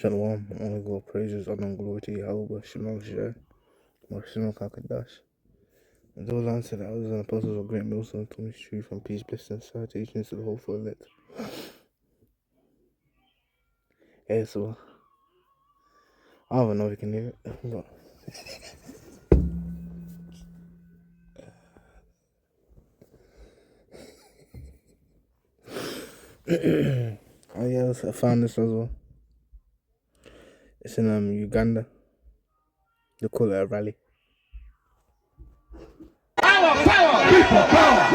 Shalom, only go praises, honor and glory to Yahweh, Shemel Sheh, Marshino Kakadash. And those answered that I was an apostle of great millstone, told me truth and peace, blessing, and salutations to the whole full elect. Hey, so I don't know if you can hear it, but oh yeah, I found this as well. It's in Uganda. They call it a rally. Power, people, power.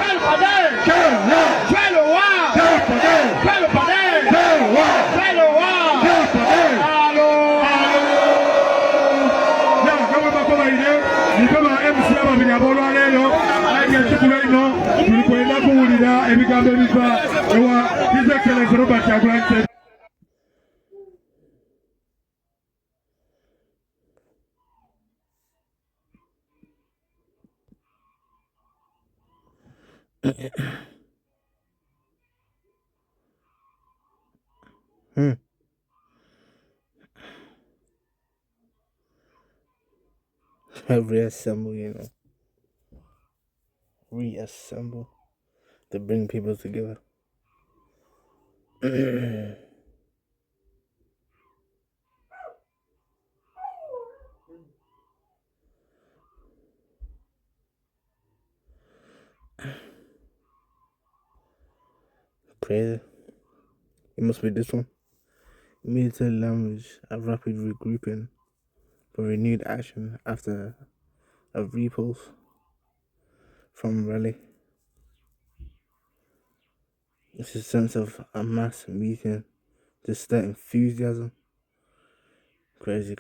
Reassemble, reassemble to bring people together. Crazy. It must be this one. Military language, a rapid regrouping for renewed action after a repulse from rally. It's a sense of a mass meeting to stir enthusiasm. Crazy.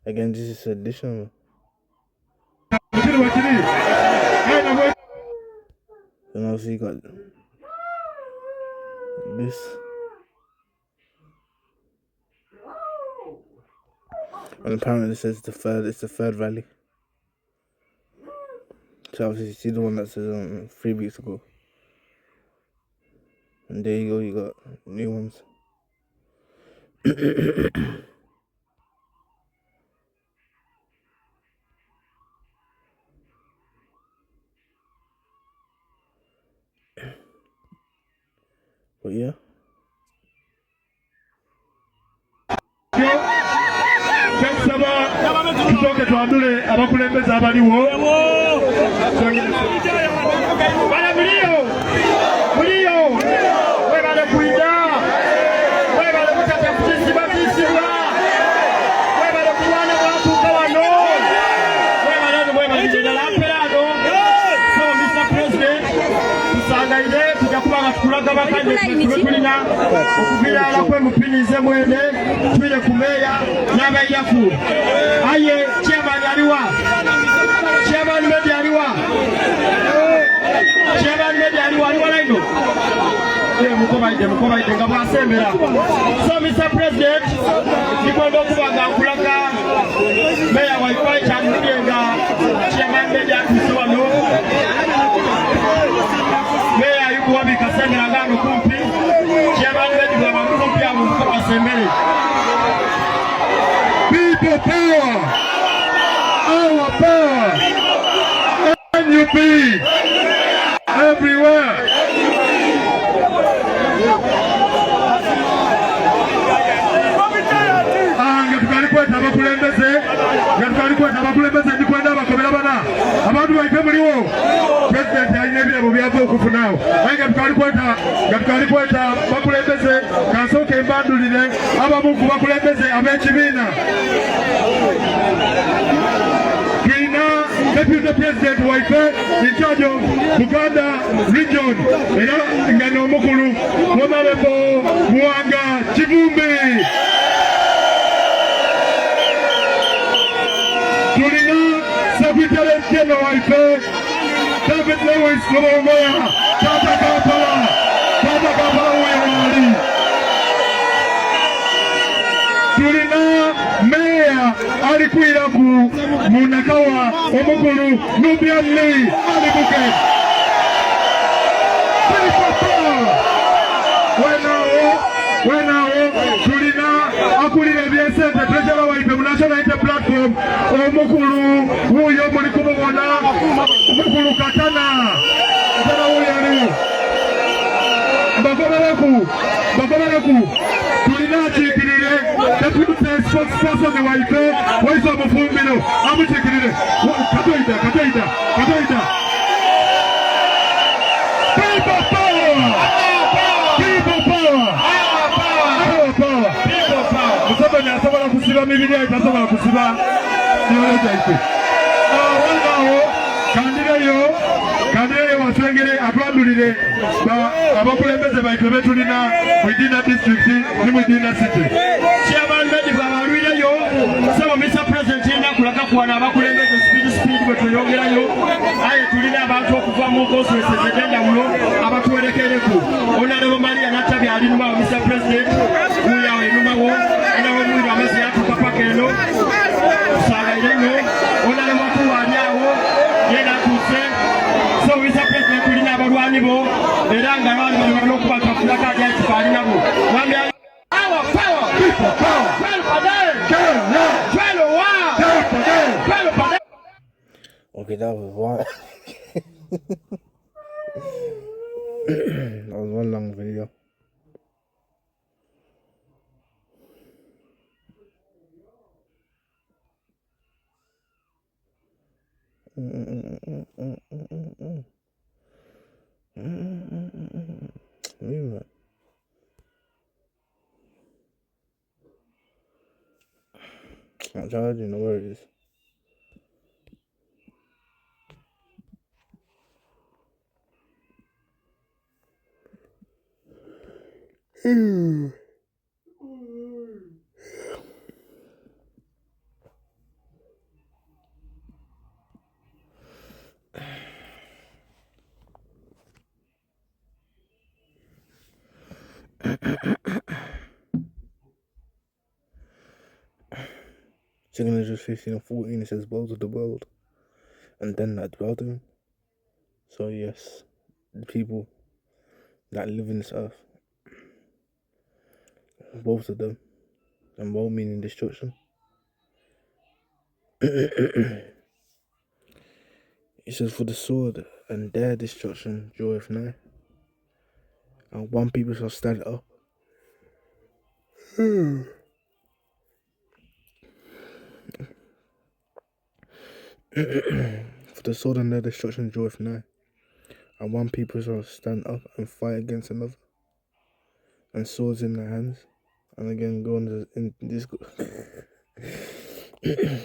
Again, this is additional. And also you got this. And apparently it says it's the third rally. So obviously you see the one that says 3 weeks ago. And there you go, you got new ones. But yeah. Okubira kwe mupinize mwene twile kumeya n'abayafu aye chairman aliwa laino mukobaide nga bwasembera. So Mr. President, nikwenda okubanga nkulaka meya waifa ekyandirenga chairman media atuuse wano meya ayukuwabi kasembera ngano kumpi chairman media wamukumpi abo mukabasembere. People power, our power, NUP everywhere. Abakulembeze ndikwenda abakobera bana abantu baife muliwo president alina ebirabo byava okufunawo naye nga tukali kweta bakulembeze kansooka embandulire abamu ku bakulembeze ab'ekibiina. Tulina deputy president waife in charge of Uganda region era nga n'omukulu Honorable Muwanga Kivumbi. Tulina Secretary General waife David Lewis Lomoya Tata Kampala weyawali. Tulina Mayor alikwira ku Munakawa omukulu Nubian Lee Ali Buket. wenawo tulina akulira ebyesente treasurer waife mu national unity platform omukulu wuuyo muli kumubona omukulu katana wuuyali mbagobereku tulina akiikirire deputy spokesperson waife waife omufumbiro amukiikirire katoida people power Museveni asobola kusiba mibiri yaye tasobola kusiba myoyo gyaife wanawo kandireyo wasengere atwandulire abakulembeze baife betulina mu Idina district ne mu Idina city chairman Medic abalwireyo sebo Mr. President yenda kulaga kuwana abakulembeze speed bwetweyongerayo aye tulina abantu okuva mu constituencies ez'enjawulo abatuwerekereku onalebo Maria Natabi ali numa wa Mr. President uyawo enumawo onawo mwiri amazzi yatuuka paka eno usagaire eno onalebo tuwali awo yena atuuse so Mr. President tulina abalwani bo era nga abalwani bano balina okubaka fulaka agaikifa ali nabo Okay, that was one. That was one long video. Movement. I'm charging, no worries. Signatures 15 and 14, it says world of the world, and then that dwelt in. So yes, the people that live in this earth, both of them, and both meaning destruction. It says for the sword and their destruction draweth nigh, and one people shall stand up. For the sword and their destruction draweth nigh, and one people shall stand up and fight against another, and swords in their hands. And again, going in this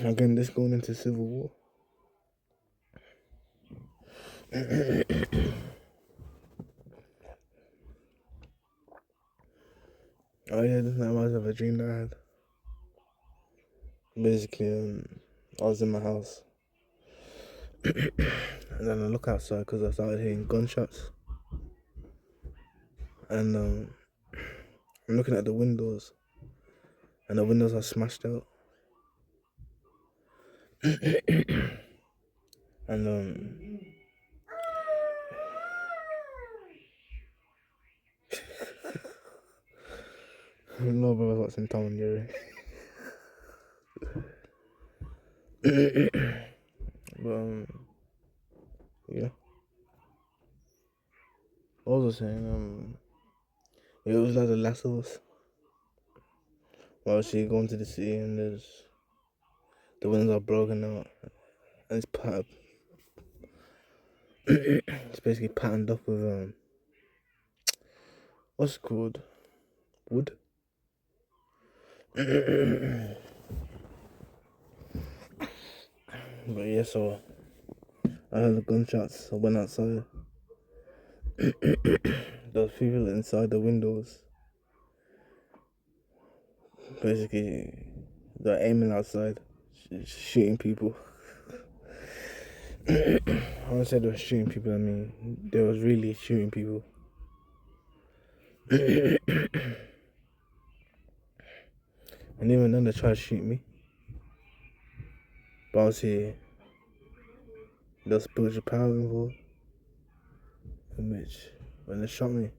again, this going into civil war. Oh yeah, this reminds me of a dream that I had. Basically, I was in my house, and then I look outside because I started hearing gunshots, and I'm looking at the windows, and the windows are smashed out, and no, bro, what's in Tom and Jerry. But yeah. I was also saying, it was like The Last of Us. Well, she going to the city and the windows are broken out, and it's basically patterned up with what's it called? Wood. But yeah, so I heard the gunshots. I went outside. Those people inside the windows, basically, they're aiming outside, shooting people. I don't say they were shooting people, I mean, they was really shooting people. And even then they tried to shoot me. But obviously, there's spiritual power involved. In which, when they shot me,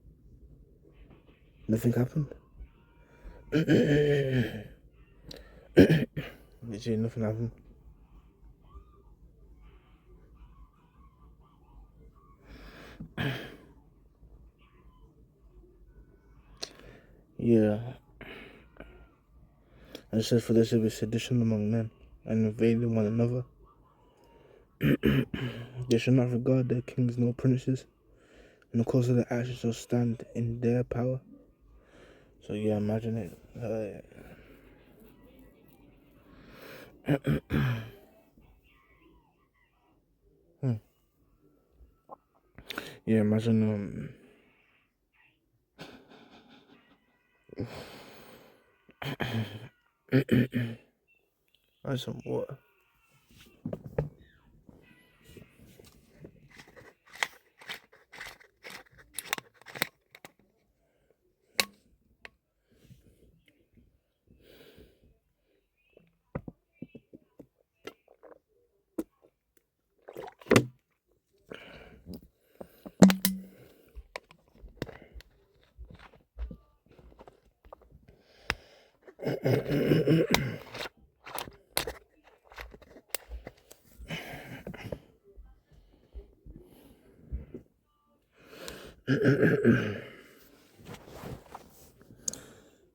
Nothing happened. Literally nothing happened. Yeah. And it says for there should be sedition among men and invading one another. They shall not regard their kings nor princes, and the cause of their actions shall stand in their power. So yeah, imagine it. Yeah, imagine that's some water.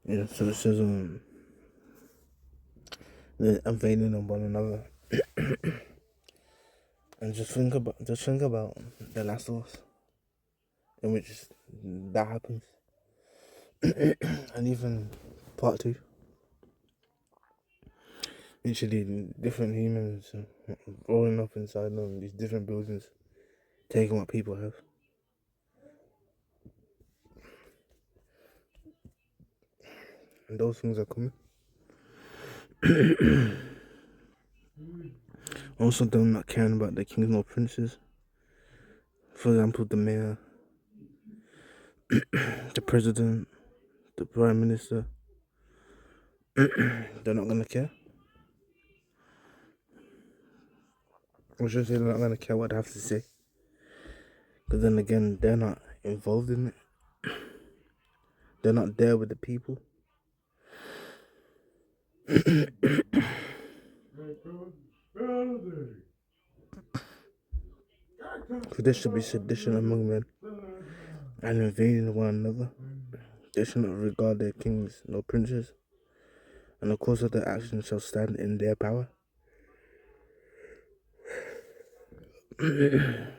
Yeah, so it says they're invading on one another. And just think about The Last of Us, in which that happens. And even part 2. Literally different humans rolling up inside them, these different buildings, taking what people have. And those things are coming. Also, them not caring about the kings nor princes. For example, the mayor, the president, the prime minister. They're not gonna care. I should say they're not gonna care what I have to say. But then again, they're not involved in it. They're not there with the people. For there should be sedition among men and invading one another. They shall not regard their kings nor princes, and the course of their actions shall stand in their power. And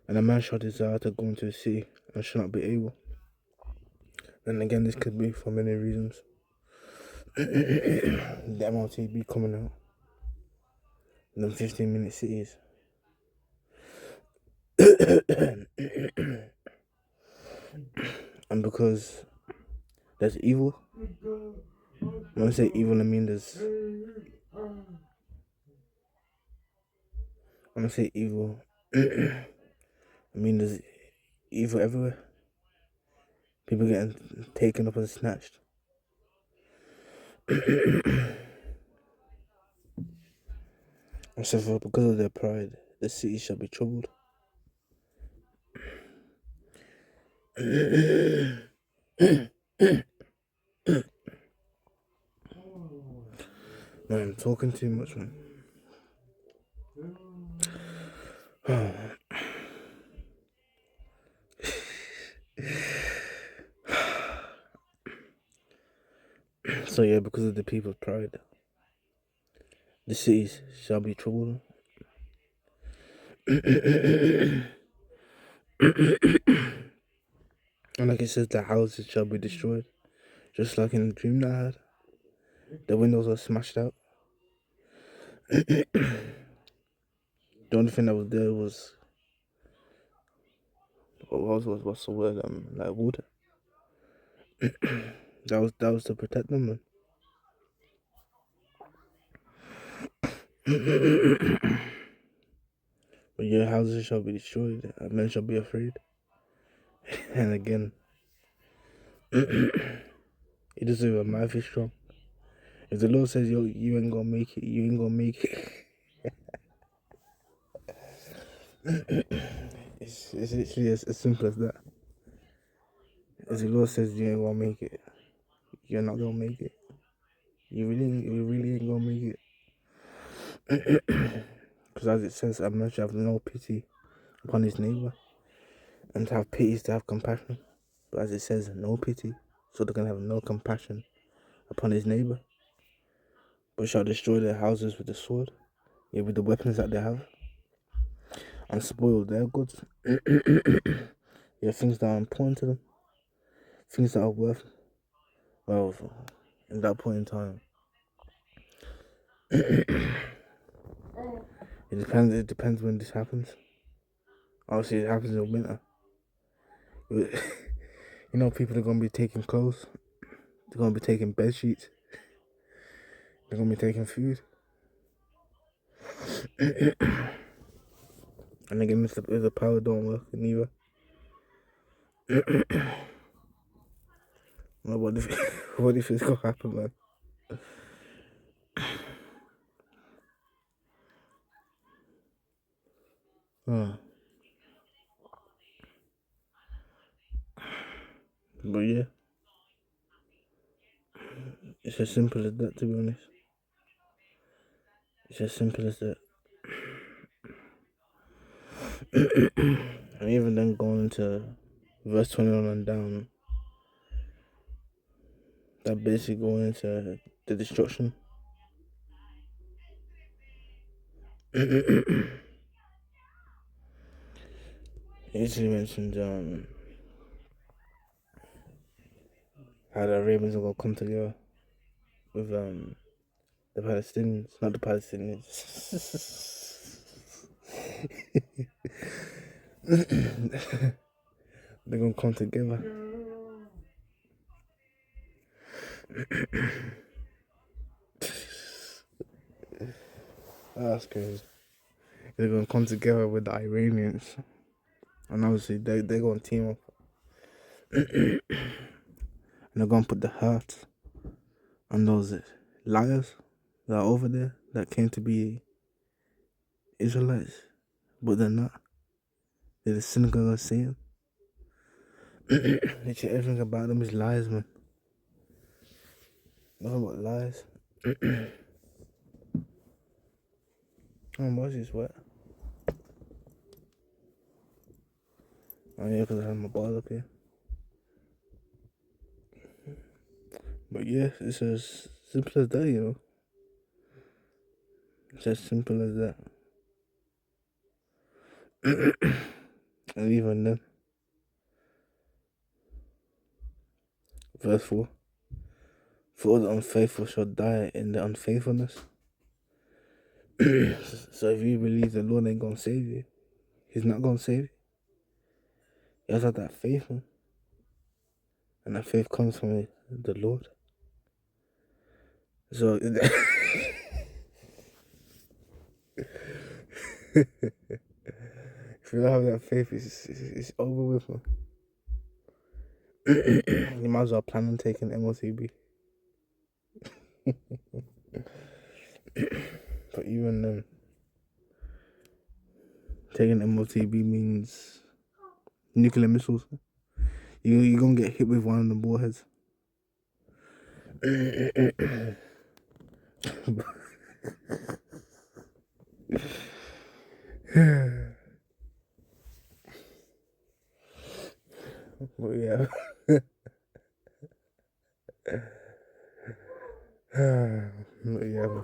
a man shall desire to go into the city and shall not be able. And again, this could be for many reasons. The MLT be coming out. Them 15-minute cities. And because there's evil. When I say evil, I mean when I say evil, I mean there's evil everywhere. People getting taken up and snatched. And so for because of their pride, the city shall be troubled. Man, I'm talking too much, man. So yeah, because of the people's pride, the cities shall be troubled. And like it says, the houses shall be destroyed. Just like in the dream that I had. The windows were smashed out. The only thing that was there was what's the word? Like water. that was to protect them, man. But your houses shall be destroyed, and men shall be afraid. And again, it doesn't even matter if you're strong. If the Lord says, yo, you ain't gonna make it, you ain't gonna make it. It's literally as simple as that. If the Lord says you ain't gonna make it, you're not gonna make it. You really ain't gonna make it. Because as it says, a man should have no pity upon his neighbor, and to have pity is to have compassion. But as it says, no pity, so they can have no compassion upon his neighbor, but shall destroy their houses with the sword, yeah, with the weapons that they have, and spoil their goods. Yeah, things that are important to them, things that are worth, well, in that point in time. It depends when this happens. Obviously, it happens in winter. You know, people are gonna be taking clothes. They're gonna be taking bed sheets. They're gonna be taking food. And again, if the power don't work, neither. Well, what if it's gonna happen, man? But yeah, it's as simple as that, to be honest. It's as simple as that. And even then, going into verse 21 and down, that basically going into the destruction. It usually mentions how the Arabians are gonna come together with the Palestinians, not the Palestinians. They're gonna come together. That's crazy. They're gonna come together with the Iranians, and obviously they're gonna team up, and they're gonna put the hurt on those liars that are over there that came to be Israelites, but they're not. They're the synagogue of Satan. Literally everything about them is lies, man. Nothing but lies. Oh, my voice is wet. Oh yeah, because I have my ball up here. But yeah, it's as simple as that, you know. It's as simple as that. And even then, verse 4, for the unfaithful shall die in the unfaithfulness. So if you believe the Lord ain't gonna save you, He's not gonna save you. You have to have that faith, man. And that faith comes from the Lord. So if you don't have that faith, it's over with, man. You might as well plan on taking MOTB. But even then, taking MOTB means nuclear missiles. You're gonna get hit with one of the warheads. But yeah. But yeah.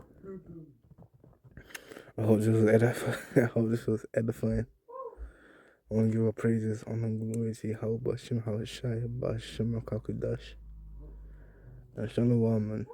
I hope this was edifying. I hope this was edifying. I want to give our praises, honor, and glory to Yahweh, Bashim, Hawashai, Bashim, Kakudash. And Shalom, man.